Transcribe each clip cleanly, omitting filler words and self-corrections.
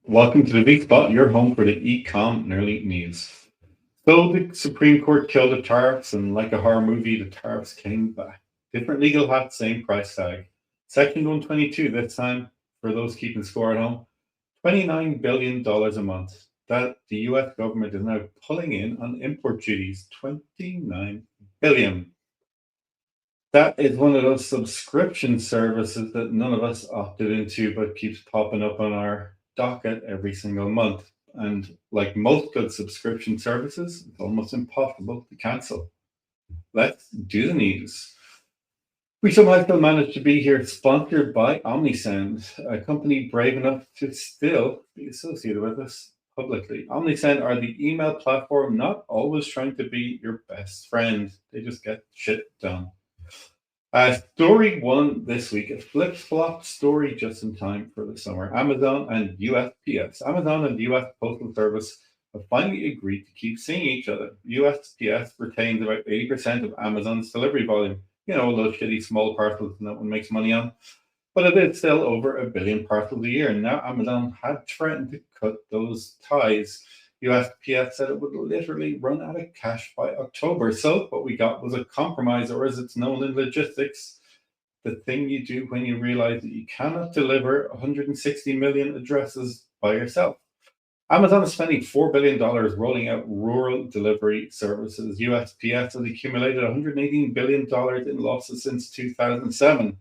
Welcome to the Big Spot, your home for the Ecomm nearly news. So the Supreme Court killed the tariffs, and like a horror movie, the tariffs came back. Different legal hats, same price tag. Section 122 this time, for those keeping score at home, $29 billion a month that the US government is now pulling in on import duties. 29 billion. That is one of those subscription services that none of us opted into, but keeps popping up on our docket every single month. And like most good subscription services, it's almost impossible to cancel. Let's do the news. We somehow still managed to be here, sponsored by OmniSound, a company brave enough to still be associated with us publicly. OmniSound are the email platform not always trying to be your best friend. They just get shit done. Story one this week, a flip flop story just in time for the summer. Amazon and USPS. Amazon and the US Postal Service have finally agreed to keep seeing each other. USPS retains about 80% of Amazon's delivery volume. You know, those shitty small parcels no one makes money on. But it is still over a billion parcels a year. And now Amazon had threatened to cut those ties. USPS said it would literally run out of cash by October. So what we got was a compromise, or as it's known in logistics, the thing you do when you realize that you cannot deliver 160 million addresses by yourself. Amazon is spending $4 billion rolling out rural delivery services. USPS has accumulated $118 billion in losses since 2007.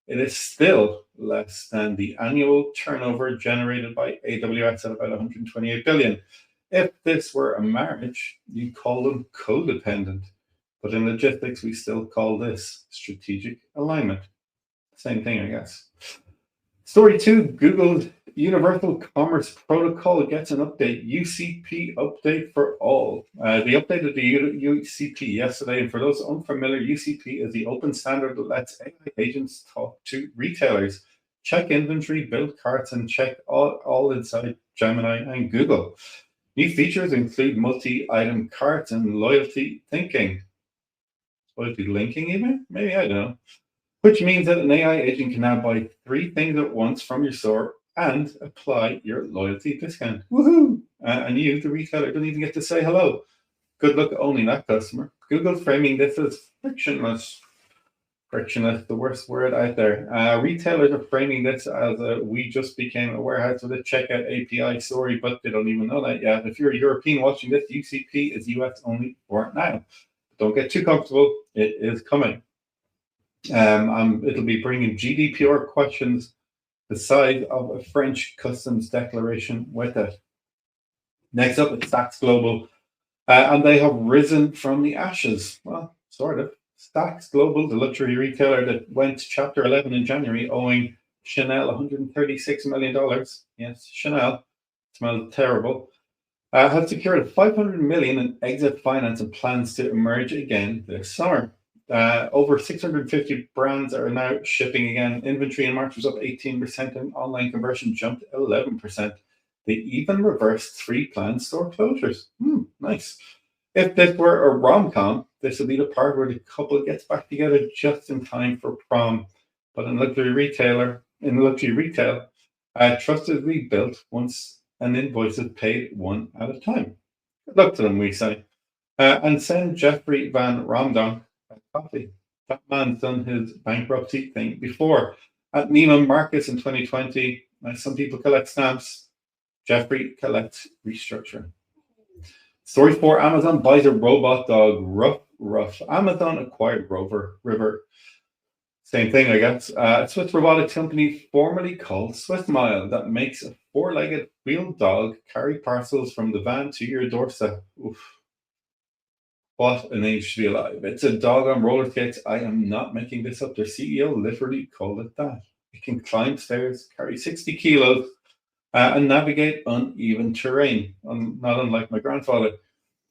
It is still less than the annual turnover generated by AWS at about 128 billion. If this were a marriage, you'd call them codependent. But in logistics, we still call this strategic alignment. Same thing, I guess. Story two, Google's Universal Commerce Protocol gets an update. UCP update for all. They updated the UCP yesterday, and for those unfamiliar, UCP is the open standard that lets AI agents talk to retailers, check inventory, build carts, and check all inside Gemini and Google. New features include multi-item carts and loyalty thinking. Loyalty linking, even? Maybe, I don't know. Which means that an AI agent can now buy 3 things at once from your store and apply your loyalty discount. Woohoo! And you, the retailer, don't even get to say hello. Good luck owning that customer. Google's framing this as frictionless. Frictionless, the worst word out there. Retailers are framing this as we just became a warehouse with a checkout API. Sorry, but they don't even know that yet. If you're a European watching this, UCP is US only for now. Don't get too comfortable. It is coming. It'll be bringing GDPR questions the size of a French customs declaration with it. Next up, it's Saks Global, and they have risen from the ashes. Well, sort of. Saks Global, the luxury retailer that went Chapter 11 in January, owing Chanel $136 million. Yes, Chanel. Smells terrible. Has secured $500 million in exit finance and plans to emerge again this summer. Over 650 brands are now shipping again. Inventory in March was up 18% and online conversion jumped 11%. They even reversed 3 planned store closures. Nice. If this were a rom-com, this would be the part where the couple gets back together just in time for prom. But in luxury retail, trust is rebuilt once an invoice is paid one at a time. Good luck to them, we say. And send Jeffrey Van Ramdonk coffee. That man's done his bankruptcy thing before. At Neiman Marcus in 2020, some people collect stamps. Jeffrey collects restructure. Story 4, Amazon buys a robot dog. Rough. Amazon acquired River. Same thing, I guess. A Swiss robotics company formerly called SwiftMile that makes a 4-legged wheeled dog carry parcels from the van to your doorstep. Oof. What an age to be alive. It's a dog on roller skates. I am not making this up. Their CEO literally called it that. It can climb stairs, carry 60 kilos, and navigate uneven terrain, not unlike my grandfather.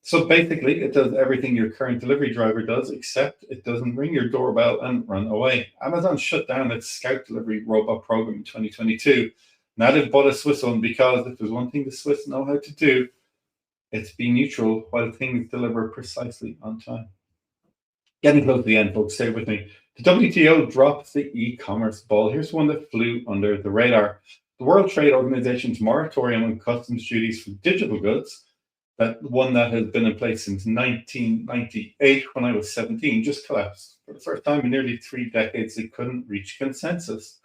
So basically, it does everything your current delivery driver does, except it doesn't ring your doorbell and run away. Amazon shut down its Scout delivery robot program in 2022. Now they've bought a Swiss one because if there's one thing the Swiss know how to do, it's be neutral while things deliver precisely on time. Getting close to the end, folks. Stay with me. The WTO drops the e-commerce ball. Here's one that flew under the radar. The World Trade Organization's moratorium on customs duties for digital goods, that one that has been in place since 1998 when I was 17, just collapsed. For the first time in nearly 3 decades, they couldn't reach consensus.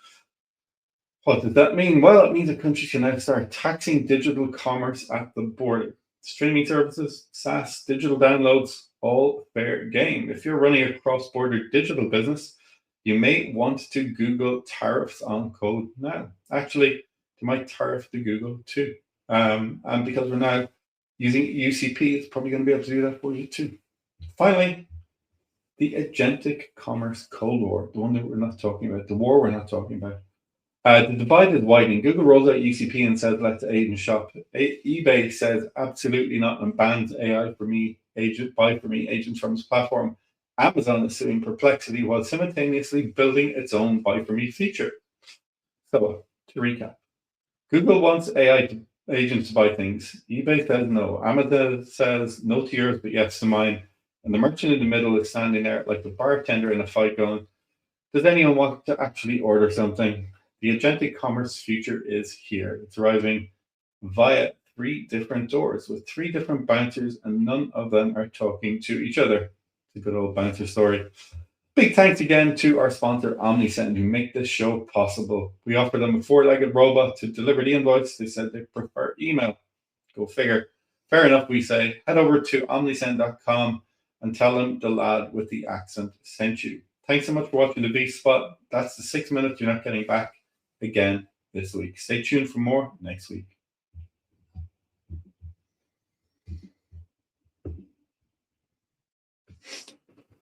What does that mean? Well, it means that countries can now start taxing digital commerce at the border. Streaming services, SaaS, digital downloads, all fair game. If you're running a cross border digital business, you may want to Google tariffs on code now. Actually, you might tariff the Google too. And because we're now using UCP, it's probably going to be able to do that for you too. Finally, the agentic commerce Cold War, the one that we're not talking about, the war we're not talking about. The divide is widening. Google rolls out UCP and says, let's aid and shop. eBay says, absolutely not, and bans AI for me, buy for me agents from its platform. Amazon is suing Perplexity while simultaneously building its own buy for me feature. So, to recap, Google wants AI agents to buy things. eBay says no. Amazon says no to yours, but yes to mine. And the merchant in the middle is standing there like the bartender in a fight going, does anyone want to actually order something? The agentic commerce future is here. It's arriving via 3 different doors with 3 different bouncers, and none of them are talking to each other. It's a good old bouncer story. Big thanks again to our sponsor, OmniSend, who make this show possible. We offer them a 4-legged robot to deliver the invoice. They said they prefer email. Go figure. Fair enough, we say. Head over to omnisend.com and tell them the lad with the accent sent you. Thanks so much for watching the V Spot. That's the 6 minutes you're not getting back again this week. Stay tuned for more next week.